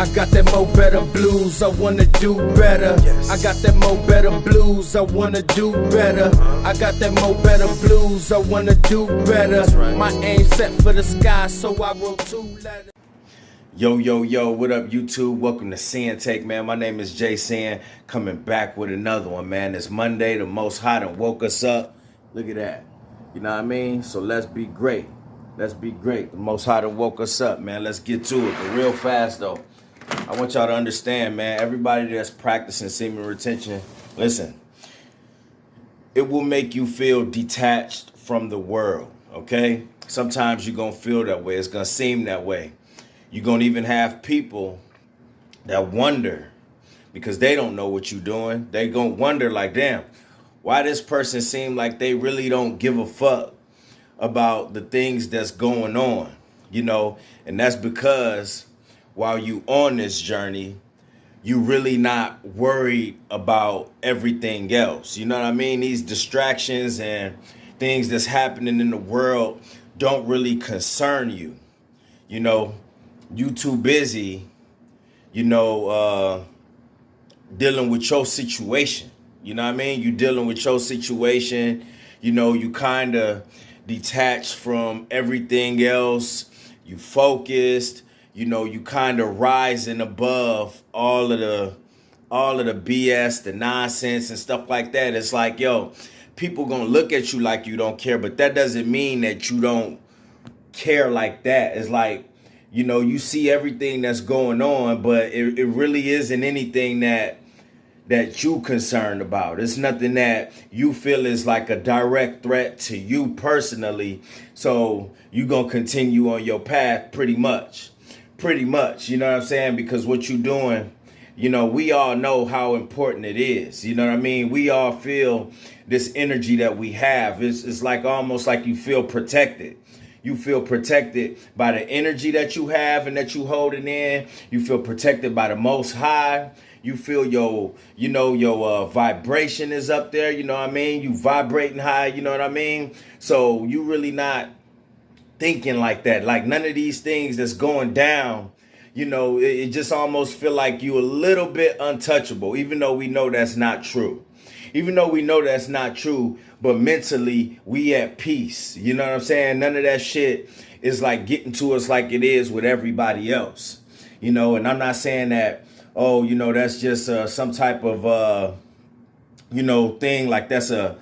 I got that mo better blues, I wanna do better. I got that mo better blues, I wanna do better. I got that mo better blues, I wanna do better. My aim set for the sky, so I wrote 2 letters. Yo, what up, YouTube? Welcome to Sinn-Take, man. My name is Jay Sinn, coming back with another one, man. It's Monday, the Most High done woke us up. Look at that. You know what I mean? So let's be great. Let's be great. The Most High done woke us up, man. Let's get to it. But real fast, though, I want y'all to understand, man, everybody that's practicing semen retention, listen, it will make you feel detached from the world, okay? Sometimes you're going to feel that way. It's going to seem that way. You're going to even have people that wonder because they don't know what you're doing. They going to wonder like, damn, why this person seem like they really don't give a fuck about the things that's going on, you know? And that's because while you on this journey, you really not worried about everything else. You know what I mean? These distractions and things that's happening in the world don't really concern you. You know, you too busy, you know, dealing with your situation. You know what I mean? You dealing with your situation. You know, you kind of detached from everything else. You focused. You know, you kind of rising above all of the BS, the nonsense and stuff like that. It's like, yo, people gonna look at you like you don't care, but that doesn't mean that you don't care like that. It's like, you know, you see everything that's going on, but it really isn't anything that you concerned about. It's nothing that you feel is like a direct threat to you personally. So you gonna continue on your path pretty much, you know what I'm saying? Because what you doing, you know, we all know how important it is. You know what I mean? We all feel this energy that we have. It's like almost like you feel protected. You feel protected by the energy that you have and that you holding in. You feel protected by the Most High. You feel your vibration is up there. You know what I mean? You vibrating high. You know what I mean? So you really not thinking like that. Like none of these things that's going down, you know, it just almost feel like you a little bit untouchable, even though we know that's not true. But mentally, we at peace. You know what I'm saying? None of that shit is like getting to us like it is with everybody else. You know, and I'm not saying that, oh, you know, that's just some type of, you know, thing like that's a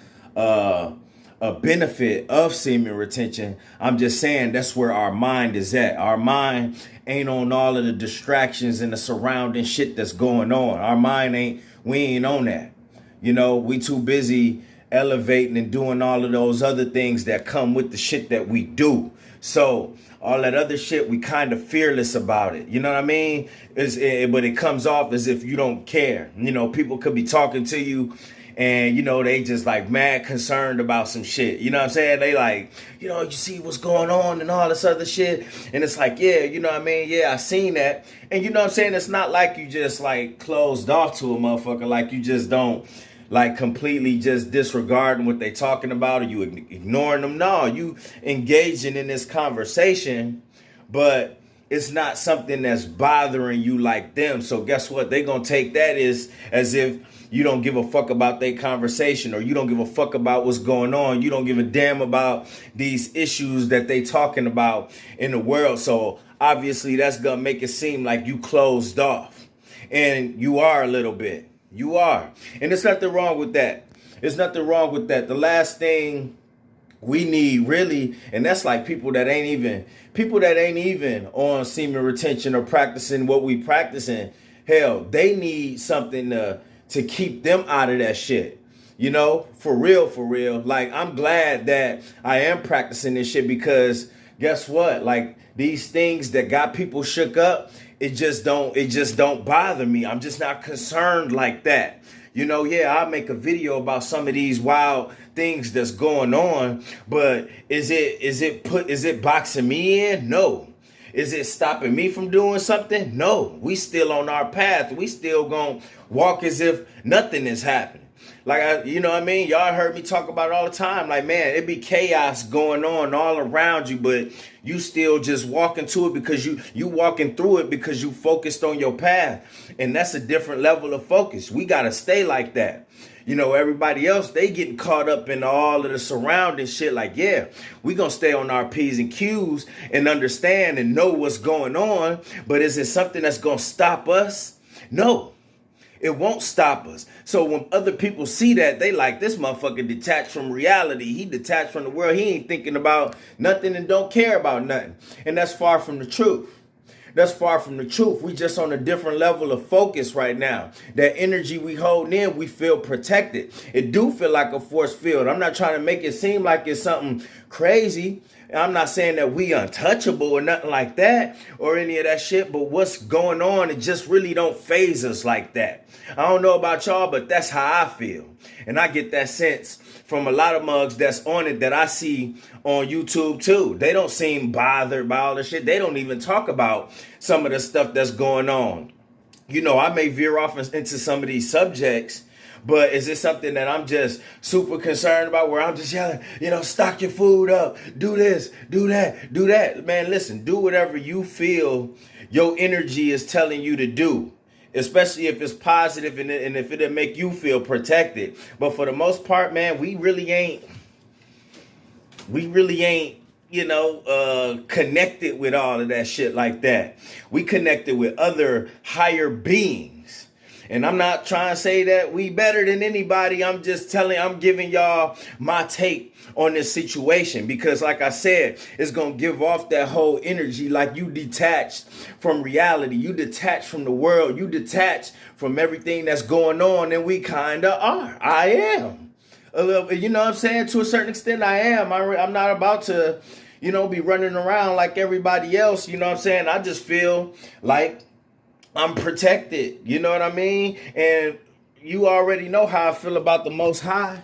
benefit of semen retention. I'm just saying that's where our mind is at. Our mind ain't on all of the distractions and the surrounding shit that's going on. Our mind we ain't on that. You know, we too busy elevating and doing all of those other things that come with the shit that we do. So all that other shit, we kind of fearless about it. You know what I mean? But it comes off as if you don't care. You know, people could be talking to you and, you know, they just like mad concerned about some shit. You know what I'm saying? They like, you know, you see what's going on and all this other shit. And it's like, yeah, you know what I mean? Yeah, I seen that. And you know what I'm saying? It's not like you just like closed off to a motherfucker. Like you just don't like completely just disregarding what they talking about or you ignoring them. No, you engaging in this conversation, but it's not something that's bothering you like them. So guess what? They gonna take that as if you don't give a fuck about their conversation or you don't give a fuck about what's going on. You don't give a damn about these issues that they talking about in the world. So obviously that's gonna make it seem like you closed off. And you are a little bit. You are. And there's nothing wrong with that. There's nothing wrong with that. The last thing we need really, and that's like people that ain't even on semen retention or practicing what we practicing. Hell, they need something to keep them out of that shit. You know, for real. Like, I'm glad that I am practicing this shit because guess what? Like, these things that got people shook up, it just don't bother me. I'm just not concerned like that. You know, yeah, I'll make a video about some of these wild things that's going on, but is it boxing me in? No. Is it stopping me from doing something? No. We still on our path. We still gonna walk as if nothing is happening. Like, you know what I mean? Y'all heard me talk about it all the time. Like, man, it be chaos going on all around you, but You still just walking to it because you walking through it because you focused on your path. And that's a different level of focus. We got to stay like that. You know, everybody else, they getting caught up in all of the surrounding shit. Like, yeah, we gonna stay on our P's and Q's and understand and know what's going on. But is it something that's gonna stop us? No, it won't stop us. So when other people see that, they like, this motherfucker detached from reality. He detached from the world. He ain't thinking about nothing and don't care about nothing. And that's far from the truth. That's far from the truth. We just on a different level of focus right now. That energy we hold in, we feel protected. It do feel like a force field. I'm not trying to make it seem like it's something crazy. I'm not saying that we untouchable or nothing like that or any of that shit, but what's going on, it just really don't phase us like that. I don't know about y'all, but that's how I feel. And I get that sense from a lot of mugs that's on it that I see on YouTube too. They don't seem bothered by all the shit. They don't even talk about some of the stuff that's going on. You know, I may veer off into some of these subjects, but is it something that I'm just super concerned about where I'm just yelling, you know, stock your food up, do this, do that, do that. Man, listen, do whatever you feel your energy is telling you to do. Especially if it's positive and if it'll make you feel protected. But for the most part, man, we really ain't, you know, connected with all of that shit like that. We connected with other higher beings. And I'm not trying to say that we better than anybody. I'm giving y'all my take on this situation because like I said, it's going to give off that whole energy like you detached from reality. You detached from the world. You detached from everything that's going on, and we kind of are. I am. A little, you know what I'm saying? To a certain extent, I am. I'm not about to, you know, be running around like everybody else. You know what I'm saying? I just feel like I'm protected. You know what I mean? And you already know how I feel about the Most High.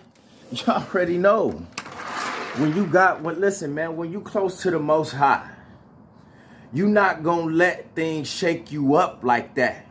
You already know. Listen, man, when you close to the Most High, you're not going to let things shake you up like that.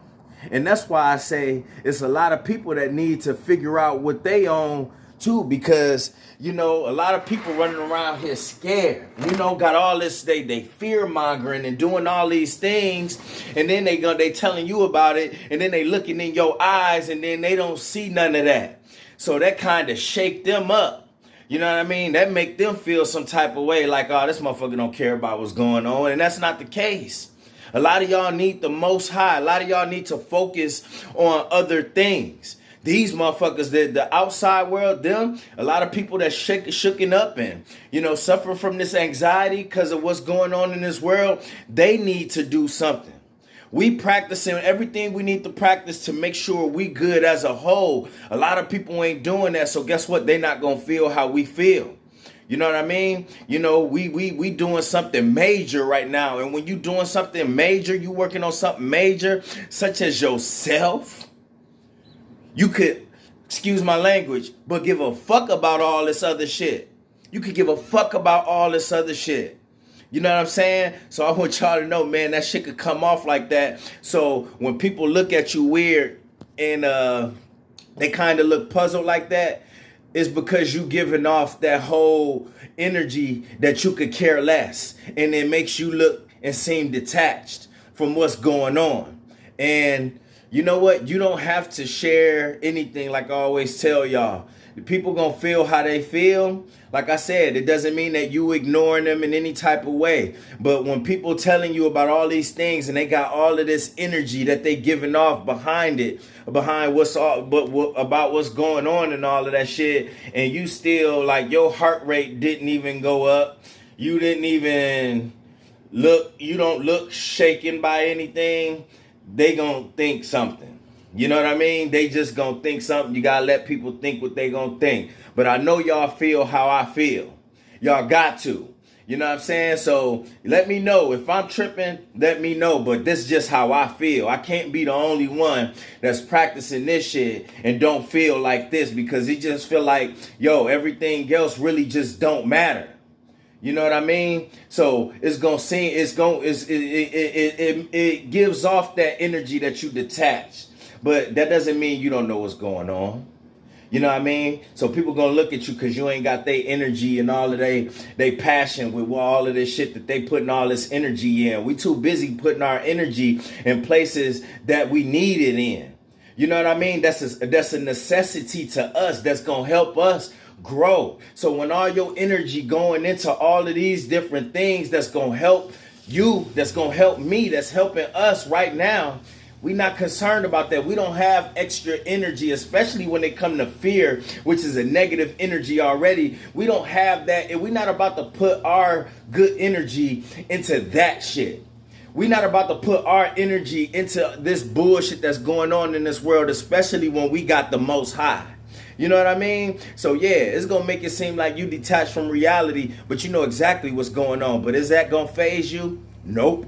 And that's why I say it's a lot of people that need to figure out what they own too, because, you know, a lot of people running around here scared, you know, got all this, they fear mongering and doing all these things. And then they telling you about it. And then they looking in your eyes and then they don't see none of that. So that kind of shake them up. You know what I mean? That make them feel some type of way like, oh, this motherfucker don't care about what's going on. And that's not the case. A lot of y'all need the Most High. A lot of y'all need to focus on other things. These motherfuckers, the outside world, a lot of people that shooken up and, you know, suffer from this anxiety because of what's going on in this world, they need to do something. We practicing everything we need to practice to make sure we good as a whole. A lot of people ain't doing that, so guess what? They not gonna feel how we feel. You know what I mean? You know, we doing something major right now, and when you doing something major, you working on something major, such as yourself. You could, excuse my language, but give a fuck about all this other shit. You could give a fuck about all this other shit. You know what I'm saying? So I want y'all to know, man, that shit could come off like that. So when people look at you weird and they kind of look puzzled like that, it's because you giving off that whole energy that you could care less. And it makes you look and seem detached from what's going on. And you know what? You don't have to share anything, like I always tell y'all. The people gonna feel how they feel. Like I said, it doesn't mean that you ignoring them in any type of way. But when people telling you about all these things and they got all of this energy that they giving off behind it, behind about what's going on and all of that shit, and you still like your heart rate didn't even go up. You didn't even look. You don't look shaken by anything. They gonna think something. You know what I mean? They just gonna think something. You gotta let people think what they gonna think. But I know y'all feel how I feel. Y'all got to. You know what I'm saying? So let me know. If I'm tripping, let me know. But this is just how I feel. I can't be the only one that's practicing this shit and don't feel like this, because it just feel like, yo, everything else really just don't matter. You know what I mean? So it's gonna seem, it gives off that energy that you detach. But that doesn't mean you don't know what's going on. You know what I mean? So people gonna look at you because you ain't got their energy and all of they passion with all of this shit that they putting all this energy in. We too busy putting our energy in places that we need it in. You know what I mean? That's a necessity to us. That's gonna help us grow. So when all your energy going into all of these different things that's gonna help you, that's gonna help me, that's helping us right now, we not concerned about that. We don't have extra energy, especially when it come to fear, which is a negative energy already. We don't have that, and we're not about to put our good energy into that shit. We're not about to put our energy into this bullshit that's going on in this world, especially when we got the Most High. You know what I mean? So yeah, it's gonna make it seem like you detached from reality, but you know exactly what's going on. But is that gonna phase you? Nope.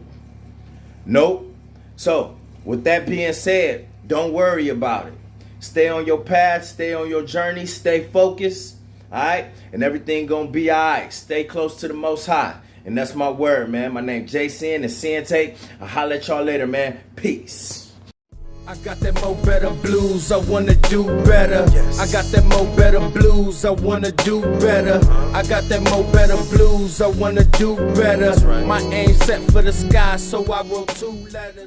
Nope. So with that being said, don't worry about it. Stay on your path, stay on your journey, stay focused, all right? And everything gonna be all right. Stay close to the Most High. And that's my word, man. My name Sinn and Sinn-Take. I'll holler at y'all later, man. Peace. I got that mo better blues, I wanna do better. Yes. I got that mo better blues, I wanna do better. I got that mo better blues, I wanna do better. Right. My aim set for the sky, so I wrote 2 letters.